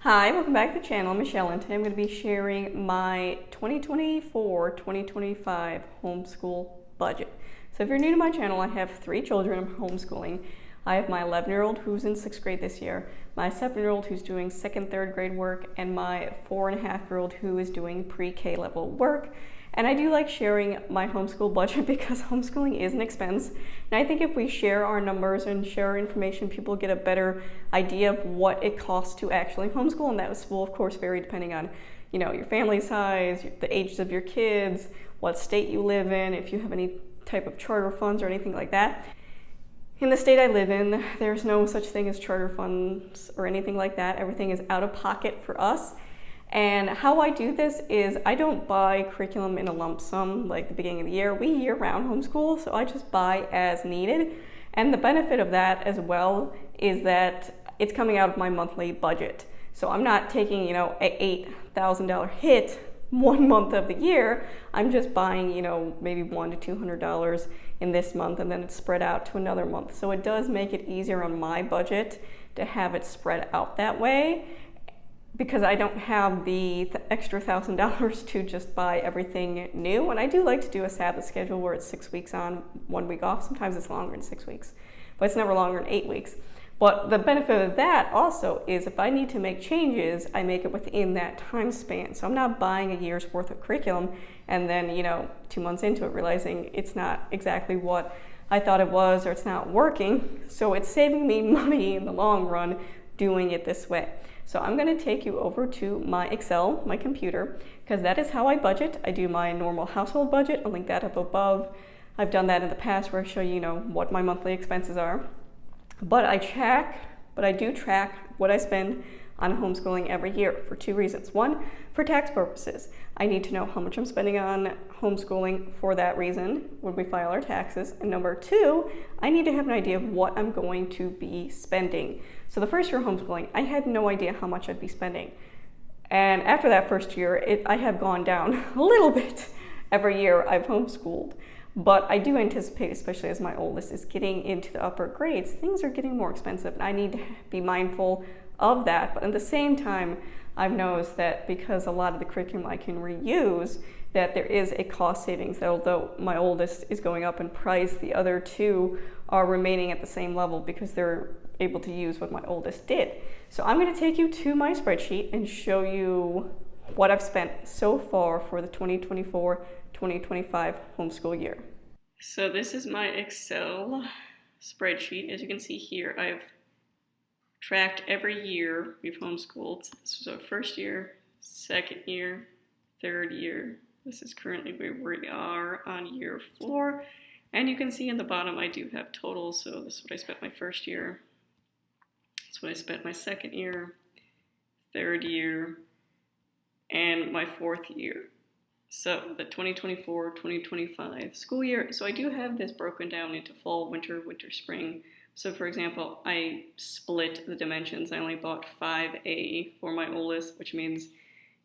Hi, welcome back to the channel. I'm Michelle, and today I'm going to be sharing my 2024-2025 homeschool budget. So if you're new to my channel, I have 3 children I'm homeschooling. I have my 11-year-old who's in 6th grade this year, my 7-year-old who's doing 2nd, 3rd grade work, and my 4.5-year-old who is doing pre-K level work. And I do like sharing my homeschool budget because homeschooling is an expense. And I think if we share our numbers and share our information, people get a better idea of what it costs to actually homeschool. And that will, of course, vary depending on, your family size, the ages of your kids, what state you live in, if you have any type of charter funds or anything like that. In the state I live in, there's no such thing as charter funds or anything like that. Everything is out of pocket for us. And how I do this is I don't buy curriculum in a lump sum like the beginning of the year. We year-round homeschool, so I just buy as needed. And the benefit of that as well is that it's coming out of my monthly budget. So I'm not taking, an $8,000 hit one month of the year. I'm just buying, maybe $100 to $200 in this month, and then it's spread out to another month. So it does make it easier on my budget to have it spread out that way, because I don't have the extra $1,000 to just buy everything new. And I do like to do a Sabbath schedule where it's 6 weeks on, 1 week off. Sometimes it's longer than 6 weeks, but it's never longer than 8 weeks. But the benefit of that also is if I need to make changes, I make it within that time span. So I'm not buying a year's worth of curriculum and then, 2 months into it realizing it's not exactly what I thought it was, or it's not working. So it's saving me money in the long run doing it this way. So I'm going to take you over to my Excel, my computer, because that is how I budget. I do my normal household budget. I'll link that up above. I've done that in the past where I show you, what my monthly expenses are. But I do track what I spend on homeschooling every year for 2 reasons. One, for tax purposes. I need to know how much I'm spending on homeschooling for that reason when we file our taxes. And number 2, I need to have an idea of what I'm going to be spending. So the first year of homeschooling, I had no idea how much I'd be spending. And after that first year, I have gone down a little bit every year I've homeschooled. But I do anticipate, especially as my oldest is getting into the upper grades, things are getting more expensive, and I need to be mindful of that. But at the same time, I've noticed that because a lot of the curriculum I can reuse, that there is a cost savings, that although my oldest is going up in price, the other 2 are remaining at the same level because they're able to use what my oldest did. So I'm going to take you to my spreadsheet and show you what I've spent so far for the 2024-2025 homeschool year. So this is my Excel spreadsheet. As you can see here, I've tracked every year we've homeschooled. This was our first year, 2nd year, 3rd year. This is currently where we are on year 4. And you can see in the bottom I do have totals. So this is what I spent my first year. That's what I spent my 2nd year, 3rd year, and my 4th year. So the 2024-2025 school year. So I do have this broken down into fall, winter, spring. So for example, I split the dimensions. I only bought 5A for my oldest, which means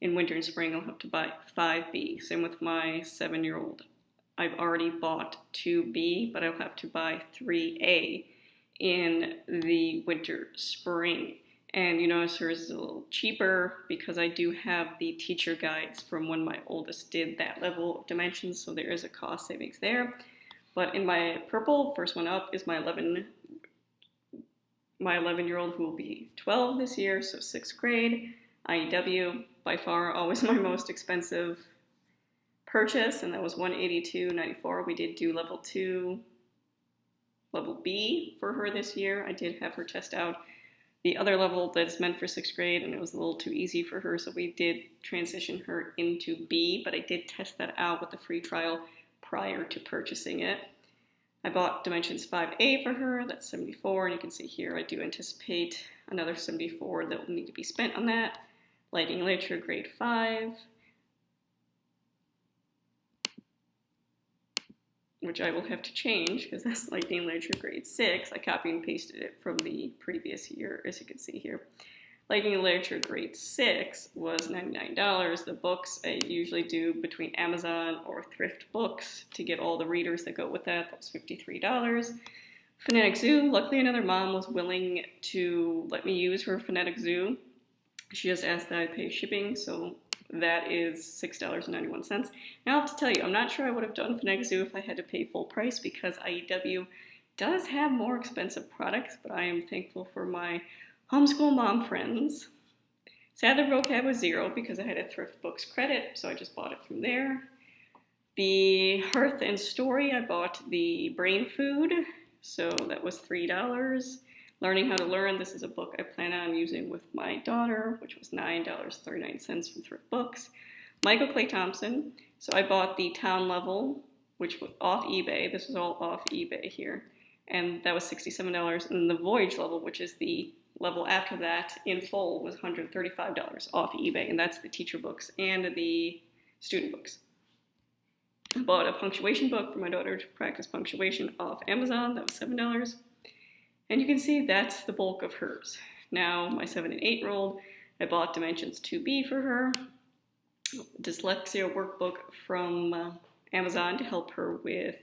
in winter and spring I'll have to buy 5B. Same with my 7-year-old. I've already bought 2B, but I'll have to buy 3A in the winter, spring. And you notice hers is a little cheaper because I do have the teacher guides from when my oldest did that level of dimensions, so there is a cost savings there. But in my purple, first one up is my 11-year-old who will be 12 this year, so 6th grade. IEW, by far always my most expensive purchase, and that was $182.94. We did do level B for her this year. I did have her test out the other level that's meant for 6th grade, and it was a little too easy for her, so we did transition her into B, but I did test that out with the free trial prior to purchasing it. I bought Dimensions 5A for her, that's 74, and you can see here I do anticipate another 74 that will need to be spent on that. Lighting and Literature, grade 5, which I will have to change because that's Lighting and Literature, grade 6. I copied and pasted it from the previous year, as you can see here. Lighting and Literature, grade 6 was $99. The books I usually do between Amazon or Thrift Books to get all the readers that go with that. That was $53. Phonetic Zoo, luckily another mom was willing to let me use her Phonetic Zoo She just asked that I pay shipping, so that is $6.91. Now I have to tell you, I'm not sure I would have done Fanatics Zoo if I had to pay full price because IEW does have more expensive products, but I am thankful for my homeschool mom friends. Sadly, vocab was zero because I had a thrift books credit, so I just bought it from there. The Hearth and Story, I bought the Brain Food, so that was $3. Learning How to Learn, this is a book I plan on using with my daughter, which was $9.39 from Thrift Books. Michael Clay Thompson, so I bought the Town Level, which was off eBay. This was all off eBay here, and that was $67. And the Voyage Level, which is the level after that, in full, was $135 off eBay, and that's the teacher books and the student books. I bought a punctuation book for my daughter to practice punctuation off Amazon. That was $7. And you can see that's the bulk of hers. Now, my 7 and 8-year-old, I bought Dimensions 2B for her, dyslexia workbook from Amazon to help her with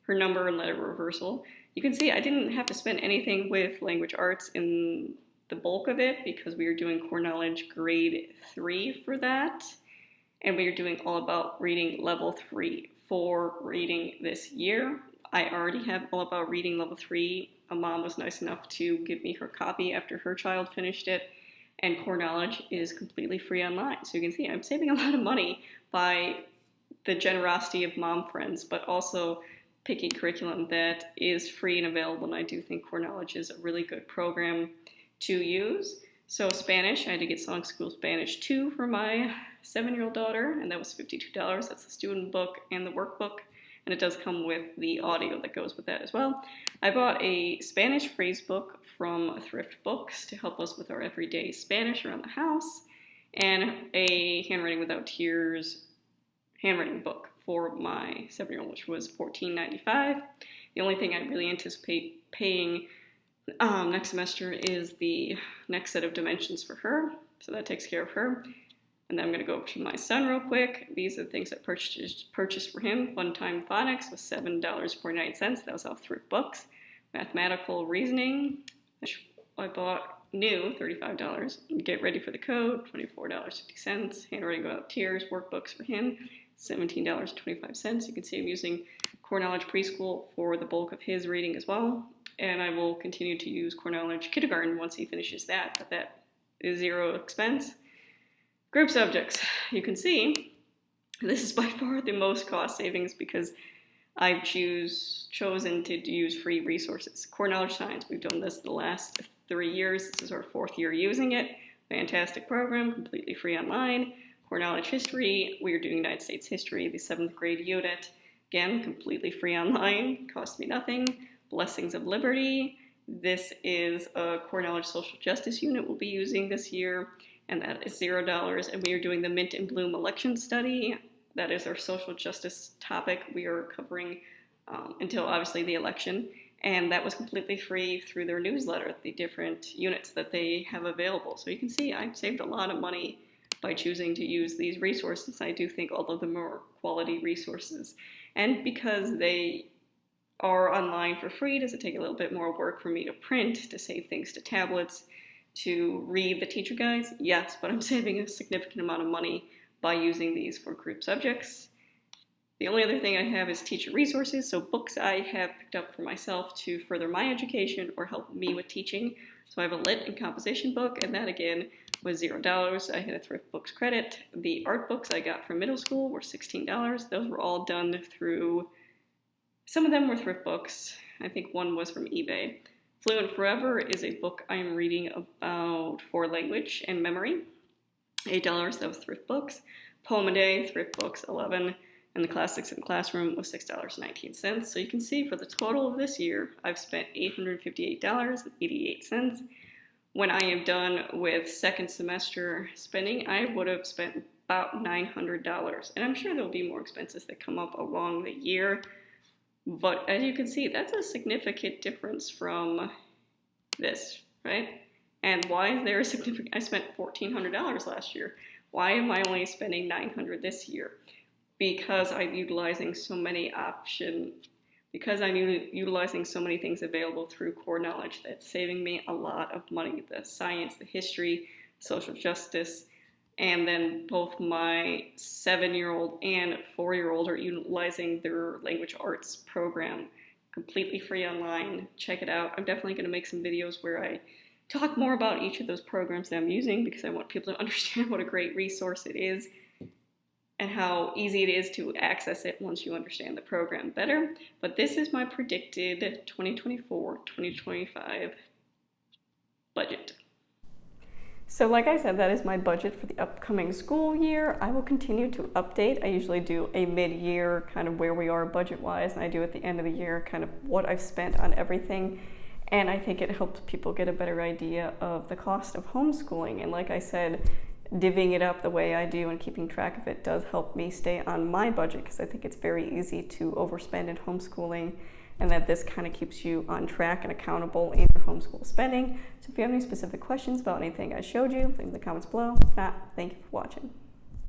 her number and letter reversal. You can see I didn't have to spend anything with language arts in the bulk of it because we are doing core knowledge grade 3 for that. And we are doing all about reading level 3 for reading this year. I already have all about reading level 3. A mom was nice enough to give me her copy after her child finished it, and core knowledge is completely free online. So you can see I'm saving a lot of money by the generosity of mom friends, but also picking curriculum that is free and available, and I do think core knowledge is a really good program to use. So Spanish, I had to get Song School Spanish 2 for my 7-year-old daughter, and that was $52. That's the student book and the workbook, and it does come with the audio that goes with that as well. I bought a Spanish phrase book from Thrift Books to help us with our everyday Spanish around the house, and a Handwriting Without Tears handwriting book for my 7-year-old, which was $14.95. The only thing I really anticipate paying next semester is the next set of dimensions for her, so that takes care of her. And then I'm going to go over to my son real quick. These are the things I purchased for him. Fun Time Phonics was $7.49. That was off Thrift Books. Mathematical Reasoning, which I bought new, $35. Get Ready for the Code, $24.50. Handwriting Without Tears, workbooks for him, $17.25. You can see I'm using Core Knowledge Preschool for the bulk of his reading as well. And I will continue to use Core Knowledge Kindergarten once he finishes that, but that is zero expense. Group subjects, you can see this is by far the most cost savings because I've chosen to use free resources. Core Knowledge Science, we've done this the last 3 years. This is our 4th year using it. Fantastic program, completely free online. Core Knowledge History, we are doing United States History, the 7th grade unit. Again, completely free online, cost me nothing. Blessings of Liberty, this is a Core Knowledge Social Justice unit we'll be using this year, and that is $0. And we are doing the Mint and Bloom election study. That is our social justice topic we are covering until obviously the election. And that was completely free through their newsletter, the different units that they have available. So you can see I've saved a lot of money by choosing to use these resources. I do think all of them are quality resources. And because they are online for free, does it take a little bit more work for me to print, to save things to tablets, to read the teacher guides? Yes, but I'm saving a significant amount of money by using these for group subjects. The only other thing I have is teacher resources, so books I have picked up for myself to further my education or help me with teaching. So I have a lit and composition book, and that again was $0. I had a Thrift Books credit. The art books I got from middle school were $16. Those were all done through, some of them were Thrift Books. I think one was from eBay. Fluent Forever is a book I'm reading about for language and memory. $8, that was Thrift Books. Poem a Day, Thrift Books, $11. And the Classics in the Classroom was $6.19. So you can see for the total of this year, I've spent $858.88. When I am done with second semester spending, I would have spent about $900. And I'm sure there'll be more expenses that come up along the year. But as you can see, that's a significant difference from this, right? And why is there a significant, I spent $1,400 last year. Why am I only spending $900 this year? Because I'm utilizing so many things available through Core Knowledge, that's saving me a lot of money. The science, the history, social justice. And then both my 7-year-old and 4-year-old are utilizing their language arts program completely free online. Check it out. I'm definitely going to make some videos where I talk more about each of those programs that I'm using, because I want people to understand what a great resource it is and how easy it is to access it once you understand the program better. But this is my predicted 2024-2025 budget. So like I said, that is my budget for the upcoming school year. I will continue to update. I usually do a mid-year kind of where we are budget-wise, and I do at the end of the year kind of what I've spent on everything. And I think it helps people get a better idea of the cost of homeschooling. And like I said, divvying it up the way I do and keeping track of it does help me stay on my budget, because I think it's very easy to overspend in homeschooling, and that this kind of keeps you on track and accountable in your homeschool spending. So if you have any specific questions about anything I showed you, leave in the comments below. If not, thank you for watching.